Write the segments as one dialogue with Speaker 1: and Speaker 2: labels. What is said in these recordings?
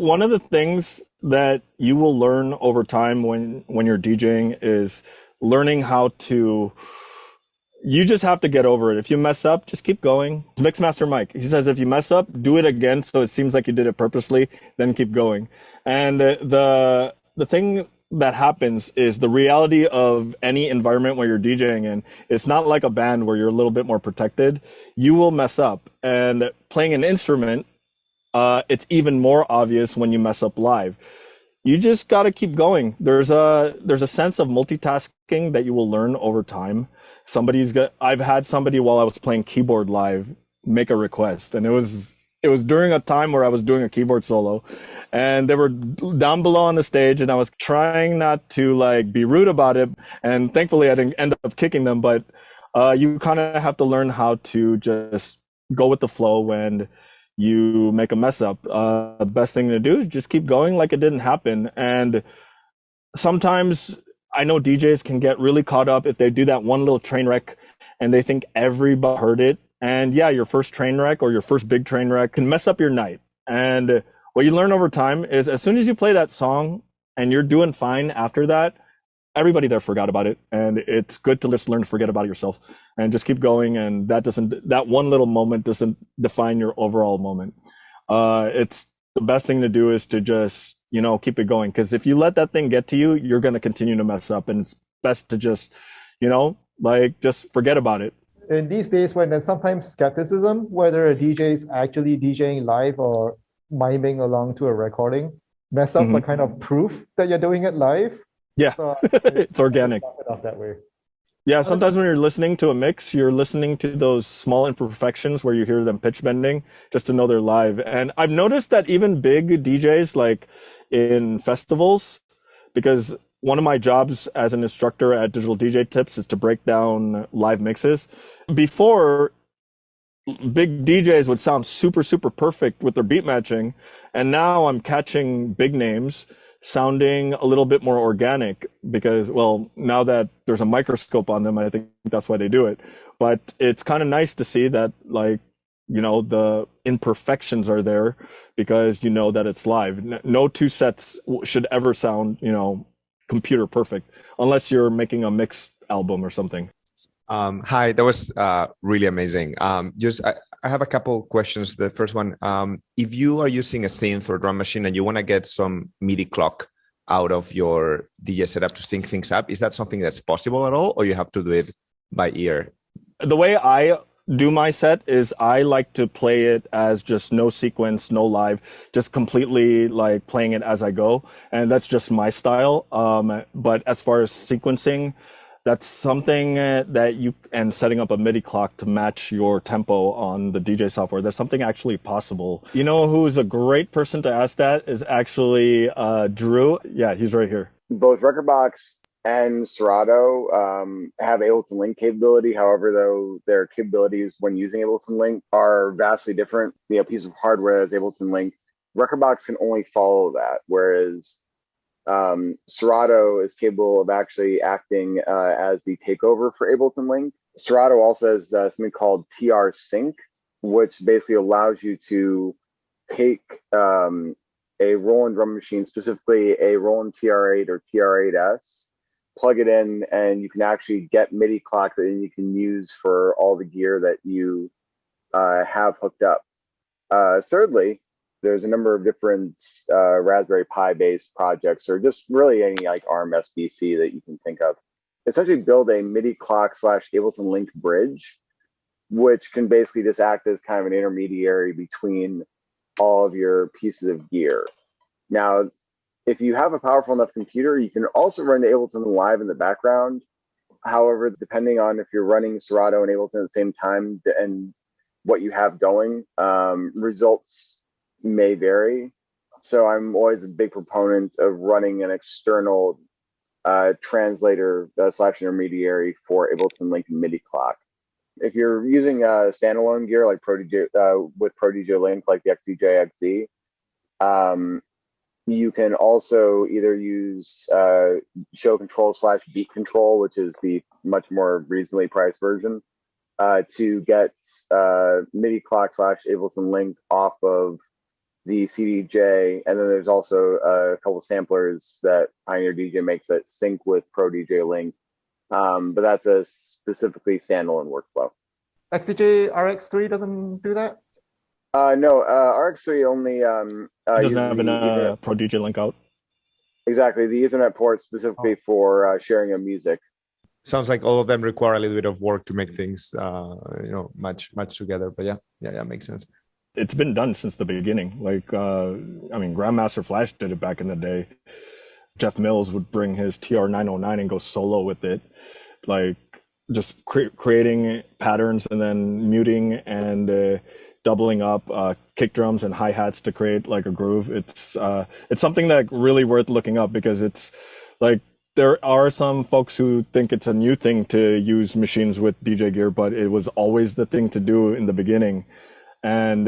Speaker 1: One of the things that you will learn over time when you're DJing is learning how to you just have to get over it. If you mess up, just keep going. Mixmaster Mike, he says if you mess up, do it again so it seems like you did it purposely, then keep going. And the thing that happens is the reality of any environment where you're DJing in, it's not like a band where you're a little bit more protected. You will mess up. And playing an instrument, it's even more obvious when you mess up live. You just got to keep going. There's a sense of multitasking that you will learn over time. I've had somebody while I was playing keyboard live make a request, and it was during a time where I was doing a keyboard solo, and they were down below on the stage, and I was trying not to like be rude about it, and thankfully I didn't end up kicking them, but you kind of have to learn how to just go with the flow when you make a mess up. The best thing to do is just keep going like it didn't happen. And sometimes I know DJs can get really caught up if they do that one little train wreck and they think everybody heard it. And yeah, your first train wreck or your first big train wreck can mess up your night. And what you learn over time is as soon as you play that song and you're doing fine after that, everybody there forgot about it. And it's good to just learn to forget about it yourself and just keep going. And that one little moment doesn't define your overall moment. It's the best thing to do is to just, keep it going. Because if you let that thing get to you, you're going to continue to mess up. And it's best to just, just forget about it.
Speaker 2: In these days, when there's sometimes skepticism whether a DJ is actually DJing live or miming along to a recording, mess ups are
Speaker 1: Mhm.
Speaker 2: kind of proof that you're doing it live.
Speaker 1: Yeah,
Speaker 2: So
Speaker 1: it's
Speaker 2: I just
Speaker 1: organic.
Speaker 2: laugh it off that way.
Speaker 1: Yeah,
Speaker 2: Other
Speaker 1: sometimes when you're listening to a mix, you're listening to those small imperfections where you hear them pitch bending just to know they're live. And I've noticed that even big DJs, like in festivals, because one of my jobs as an instructor at Digital DJ Tips is to break down live mixes. Before, big DJs would sound super, super perfect with their beat matching. And now I'm catching big names sounding a little bit more organic because, well, now that there's a microscope on them, I think that's why they do it. But it's kind of nice to see that, like, the imperfections are there because you know that it's live. No two sets should ever sound, computer perfect unless you're making a mix album or something.
Speaker 3: Hi, that was really amazing. I have a couple questions. The first one, if you are using a synth or drum machine and you want to get some MIDI clock out of your DJ setup to sync things up, is that something that's possible at all, or you have to do it by ear?
Speaker 1: The way I do my set is I like to play it as just no sequence, no live, just completely like playing it as I go. And that's just my style. But as far as sequencing, that's something that and setting up a MIDI clock to match your tempo on the DJ software. That's something actually possible. You know who is a great person to ask that is actually Drew. Yeah, he's right here.
Speaker 4: Both Rekordbox and Serato have Ableton Link capability. However, though, their capabilities when using Ableton Link are vastly different. A piece of hardware as Ableton Link, Rekordbox can only follow that, whereas Serato is capable of actually acting as the takeover for Ableton Link. Serato also has something called TR Sync, which basically allows you to take a Roland drum machine, specifically a Roland TR8 or TR8S, plug it in, and you can actually get MIDI clock that you can use for all the gear that you have hooked up. Thirdly, there's a number of different Raspberry Pi based projects, or just really any like ARM SBC that you can think of. Essentially, build a MIDI clock / Ableton Link bridge, which can basically just act as kind of an intermediary between all of your pieces of gear. Now, if you have a powerful enough computer, you can also run the Ableton Live in the background. However, depending on if you're running Serato and Ableton at the same time and what you have going, results may vary. So I'm always a big proponent of running an external translator / intermediary for Ableton Link and MIDI clock. If you're using standalone gear like with Pro DJ Link, like the XDJ XZ, you can also either use show control / beat control, which is the much more reasonably priced version, to get MIDI clock / Ableton Link off of the CDJ, and then there's also a couple samplers that Pioneer DJ makes that sync with Pro DJ Link. But that's a specifically standalone workflow.
Speaker 2: XCJ RX3 doesn't do that?
Speaker 4: No, RX3 only
Speaker 1: It doesn't
Speaker 4: uses
Speaker 1: have
Speaker 4: the Ethernet.
Speaker 1: a Pro DJ link out.
Speaker 4: Exactly, the Ethernet port specifically for sharing of music.
Speaker 3: Sounds like all of them require a little bit of work to make things, match together. But yeah, makes sense.
Speaker 1: It's been done since the beginning. Like, I mean, Grandmaster Flash did it back in the day. Jeff Mills would bring his TR-909 and go solo with it, like just creating patterns and then muting and doubling up kick drums and hi-hats to create like a groove. It's something that really worth looking up, because it's like there are some folks who think it's a new thing to use machines with DJ gear, but it was always the thing to do in the beginning. And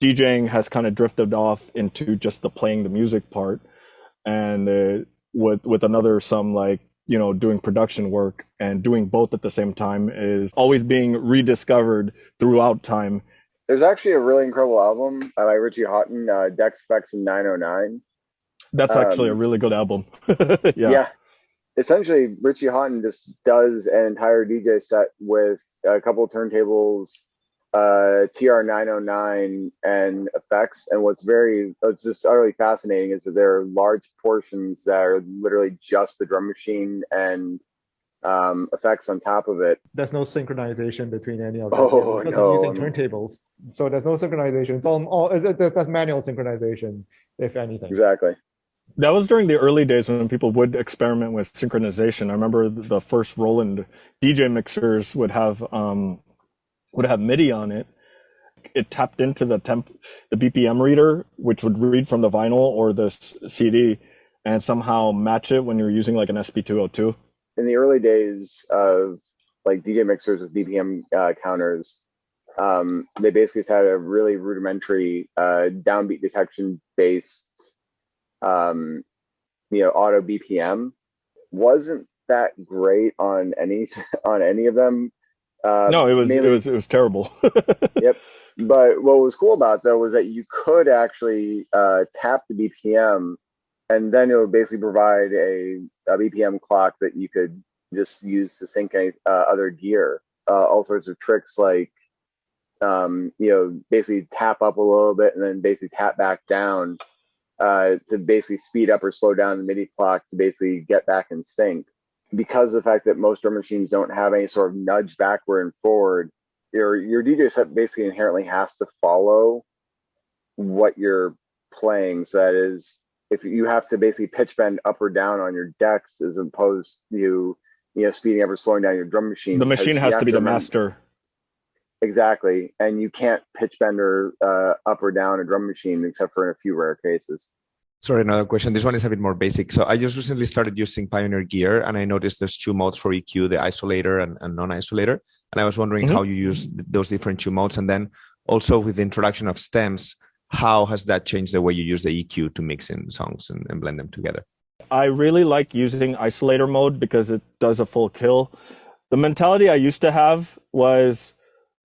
Speaker 1: DJing has kind of drifted off into just the playing the music part, and with another some like, you know, doing production work and doing both at the same time is always being rediscovered throughout time.
Speaker 4: There's actually a really incredible album by Richie Houghton, Deck Specs in 909.
Speaker 1: That's actually a really good album.
Speaker 4: Yeah. Essentially, Richie Houghton just does an entire DJ set with a couple of turntables, TR-909 and effects. And what's just utterly fascinating is that there are large portions that are literally just the drum machine and effects on top of it.
Speaker 2: There's no synchronization between any of them.
Speaker 4: Oh,
Speaker 2: because
Speaker 4: no.
Speaker 2: it's using turntables. So there's no synchronization. It's all that's manual synchronization, if anything.
Speaker 4: Exactly.
Speaker 1: That was during the early days when people would experiment with synchronization. I remember the first Roland DJ mixers would have MIDI on it. It tapped into the BPM reader, which would read from the vinyl or the CD and somehow match it when you're using like an SP202.
Speaker 4: In the early days of like DJ mixers with BPM counters, they basically had a really rudimentary downbeat detection based auto BPM. Wasn't that great on any of them.
Speaker 1: No, it was terrible.
Speaker 4: Yep. But what was cool about though was that you could actually tap the BPM, and then it would basically provide a BPM clock that you could just use to sync any other gear. All sorts of tricks like basically tap up a little bit and then basically tap back down to basically speed up or slow down the MIDI clock to basically get back in sync. Because of the fact that most drum machines don't have any sort of nudge backward and forward, your DJ set basically inherently has to follow what you're playing. So that is, if you have to basically pitch bend up or down on your decks as opposed to speeding up or slowing down your drum machine.
Speaker 1: The machine has to be the master.
Speaker 4: Exactly. And you can't pitch bend or up or down a drum machine except for in a few rare cases.
Speaker 3: Sorry, another question. This one is a bit more basic. So I just recently started using Pioneer gear, and I noticed there's two modes for EQ, the isolator and non-isolator. And I was wondering how you use those different two modes. And then also with the introduction of stems, how has that changed the way you use the EQ to mix in songs and blend them together?
Speaker 1: I really like using isolator mode because it does a full kill. The mentality I used to have was,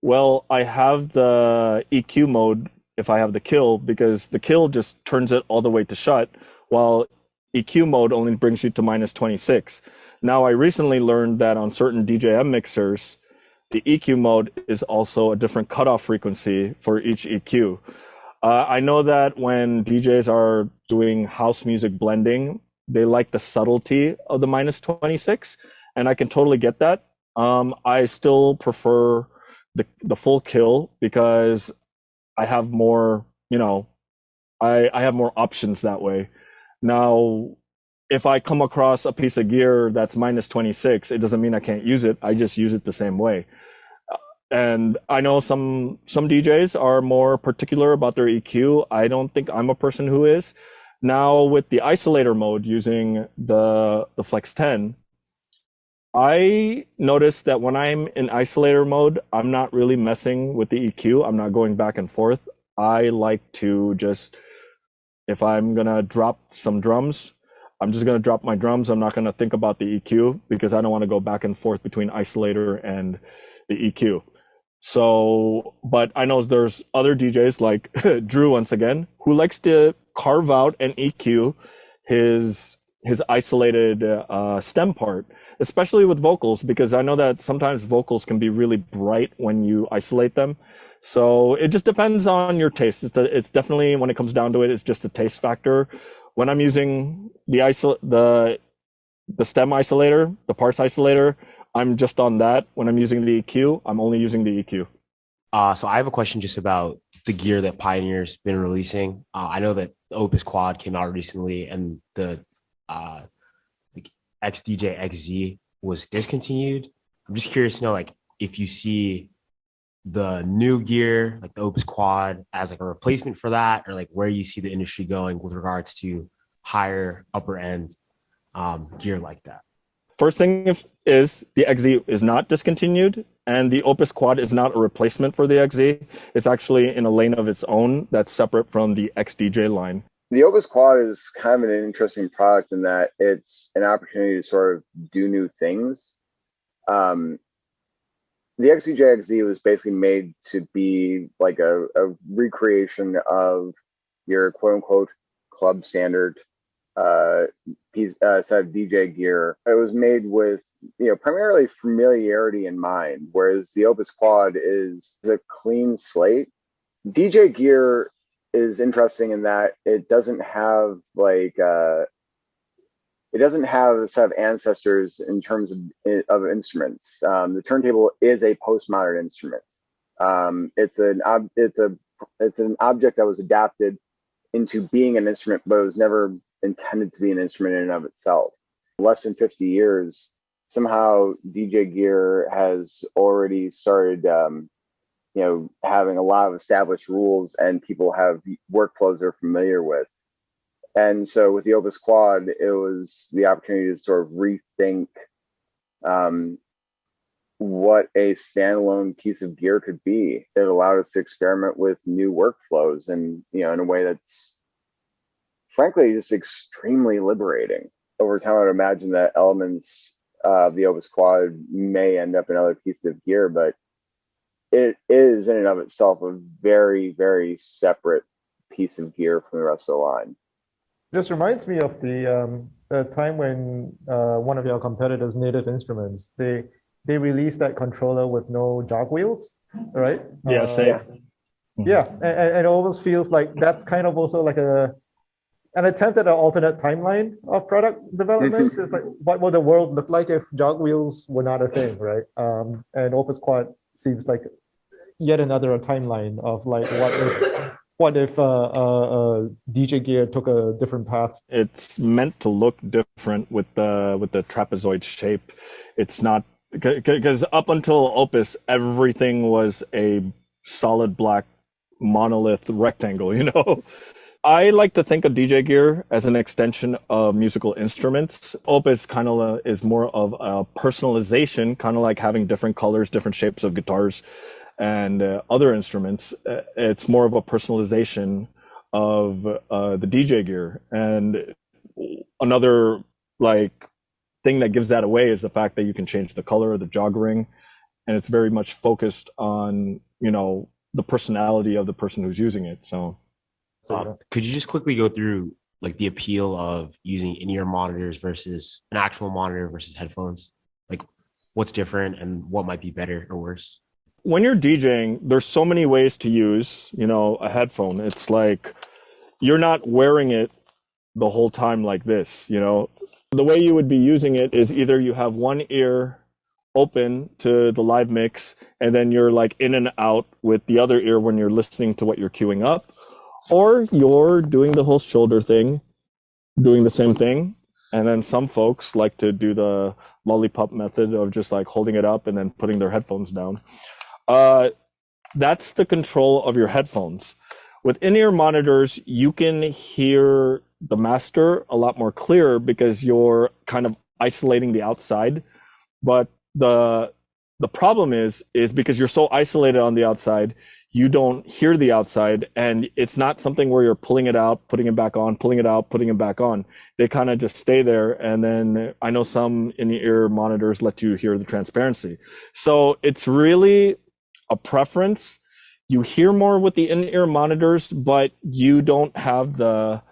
Speaker 1: well, I have the EQ mode if I have the kill, because the kill just turns it all the way to shut, while EQ mode only brings you to -26. Now, I recently learned that on certain DJM mixers, the EQ mode is also a different cutoff frequency for each EQ. I know that when DJs are doing house music blending, they like the subtlety of the -26, and I can totally get that. I still prefer the full kill because I have more, I have more options that way. Now, if I come across a piece of gear that's -26, it doesn't mean I can't use it. I just use it the same way. And I know some DJs are more particular about their EQ. I don't think I'm a person who is. Now with the isolator mode using the Flex 10, I noticed that when I'm in isolator mode, I'm not really messing with the EQ. I'm not going back and forth. I like to just, if I'm going to drop some drums, I'm just going to drop my drums. I'm not going to think about the EQ because I don't want to go back and forth between isolator and the EQ. So, but I know there's other DJs like Drew once again who likes to carve out and EQ his isolated stem part, especially with vocals, because I know that sometimes vocals can be really bright when you isolate them. So it just depends on your taste. It's definitely, when it comes down to it, it's just a taste factor. When I'm using the stem isolator, the parse isolator, I'm just on that. When I'm using the EQ, I'm only using the EQ.
Speaker 5: So I have a question just about the gear that Pioneer's been releasing. I know that the Opus Quad came out recently, and the XDJ XZ was discontinued. I'm just curious to know, like, if you see the new gear, like the Opus Quad, as like a replacement for that, or like where you see the industry going with regards to higher upper end gear like that.
Speaker 1: First thing is the XZ is not discontinued, and the Opus Quad is not a replacement for the XZ. It's actually in a lane of its own that's separate from the XDJ line.
Speaker 4: The Opus Quad is kind of an interesting product in that it's an opportunity to sort of do new things. The XDJ XZ was basically made to be like a recreation of your quote unquote club standard set of DJ gear. It was made with primarily familiarity in mind, whereas the Opus Quad is a clean slate. DJ gear is interesting in that it doesn't have a set of ancestors in terms of instruments. The turntable is a postmodern instrument. It's an object that was adapted into being an instrument, but it was never intended to be an instrument in and of itself. Less than 50 years, somehow DJ gear has already started having a lot of established rules, and people have workflows they're familiar with. And so with the Opus Quad, it was the opportunity to sort of rethink what a standalone piece of gear could be. It allowed us to experiment with new workflows, and in a way that's frankly just extremely liberating. Over time, I would imagine that elements of the Opus Quad may end up in other pieces of gear, but it is in and of itself a very, very separate piece of gear from the rest of the line.
Speaker 2: This reminds me of the time when one of your competitors, Native Instruments, they released that controller with no jog wheels, right?
Speaker 1: Yeah, same.
Speaker 2: Yeah, and it almost feels like that's kind of also like an attempt at an alternate timeline of product development. It's like, what would the world look like if jog wheels were not a thing, right? And Opus Quad seems like yet another timeline of like, what if DJ gear took a different path?
Speaker 1: It's meant to look different with the trapezoid shape. It's not, because up until Opus, everything was a solid black monolith rectangle, I like to think of DJ gear as an extension of musical instruments. Opus kind of is more of a personalization, kind of like having different colors, different shapes of guitars and other instruments. It's more of a personalization of the DJ gear. And another thing that gives that away is the fact that you can change the color of the jog ring, and it's very much focused on the personality of the person who's using it. So
Speaker 5: could you just quickly go through like the appeal of using in-ear monitors versus an actual monitor versus headphones? Like, what's different and what might be better or worse?
Speaker 1: When you're DJing, there's so many ways to use, a headphone. It's like you're not wearing it the whole time like this, The way you would be using it is either you have one ear open to the live mix, and then you're like in and out with the other ear when you're listening to what you're queuing up, or you're doing the whole shoulder thing, doing the same thing. And then some folks like to do the lollipop method of just like holding it up and then putting their headphones down. That's the control of your headphones. With in-ear monitors, you can hear the master a lot more clear because you're kind of isolating the outside. But the problem is because you're so isolated on the outside, you don't hear the outside, and it's not something where you're pulling it out, putting it back on, pulling it out, putting it back on. They kind of just stay there. And then I know some in-ear monitors let you hear the transparency. So it's really a preference. You hear more with the in-ear monitors, but you don't have the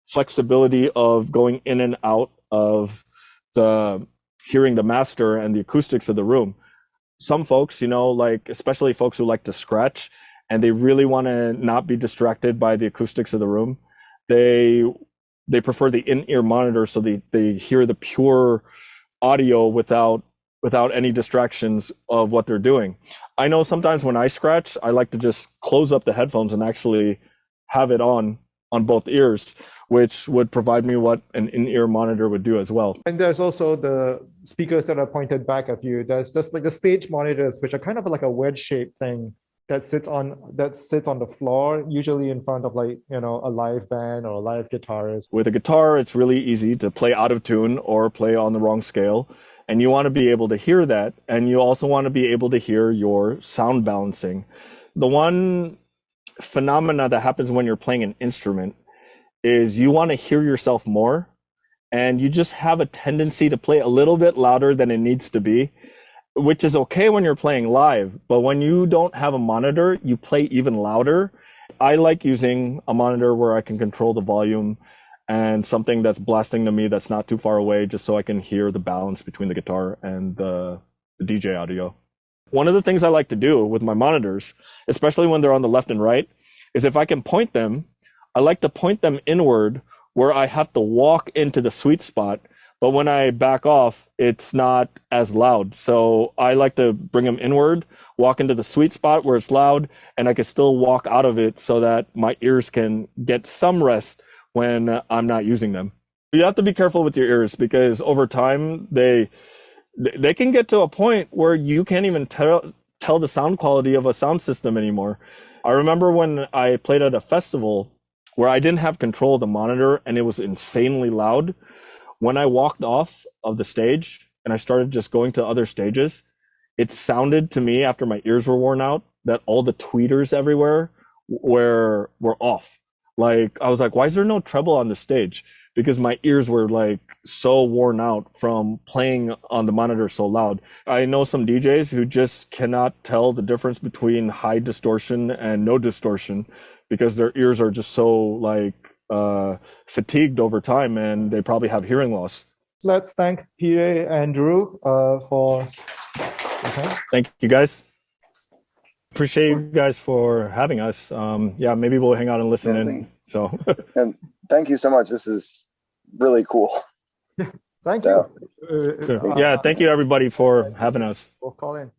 Speaker 1: flexibility of going in and out of the hearing the master and the acoustics of the room. Some folks, like especially folks who like to scratch and they really want to not be distracted by the acoustics of the room, they prefer the in-ear monitor so they hear the pure audio without any distractions of what they're doing. I know sometimes when I scratch, I like to just close up the headphones and actually have it on both ears, which would provide me what an in-ear monitor would do as well.
Speaker 2: And there's also the speakers that are pointed back at you. There's just like the stage monitors, which are kind of like a wedge-shaped thing that sits on the floor, usually in front of like, a live band or a live guitarist.
Speaker 1: With a guitar, it's really easy to play out of tune or play on the wrong scale. And you want to be able to hear that. And you also want to be able to hear your sound balancing. The one phenomena that happens when you're playing an instrument is you want to hear yourself more. And you just have a tendency to play a little bit louder than it needs to be, which is okay when you're playing live. But when you don't have a monitor, you play even louder. I like using a monitor where I can control the volume and something that's blasting to me that's not too far away, just so I can hear the balance between the guitar and the DJ audio. One of the things I like to do with my monitors, especially when they're on the left and right, is if I can point them, I like to point them inward where I have to walk into the sweet spot. But when I back off, it's not as loud. So I like to bring them inward, walk into the sweet spot where it's loud, and I can still walk out of it so that my ears can get some rest when I'm not using them. You have to be careful with your ears because over time, they can get to a point where you can't even tell the sound quality of a sound system anymore. I remember when I played at a festival where I didn't have control of the monitor and it was insanely loud. When I walked off of the stage and I started just going to other stages, it sounded to me after my ears were worn out that all the tweeters everywhere were off. Like, I was like, why is there no treble on the stage? Because my ears were like so worn out from playing on the monitor so loud. I know some DJs who just cannot tell the difference between high distortion and no distortion because their ears are just so like fatigued over time and they probably have hearing loss.
Speaker 2: Let's thank PA and Drew for. Okay.
Speaker 1: Thank you guys. Appreciate you guys for having us. Yeah, maybe we'll hang out and listen in. So,
Speaker 4: and thank you so much. This is really cool.
Speaker 2: Thank you.
Speaker 1: Yeah, thank you everybody for having us.
Speaker 2: We'll call in.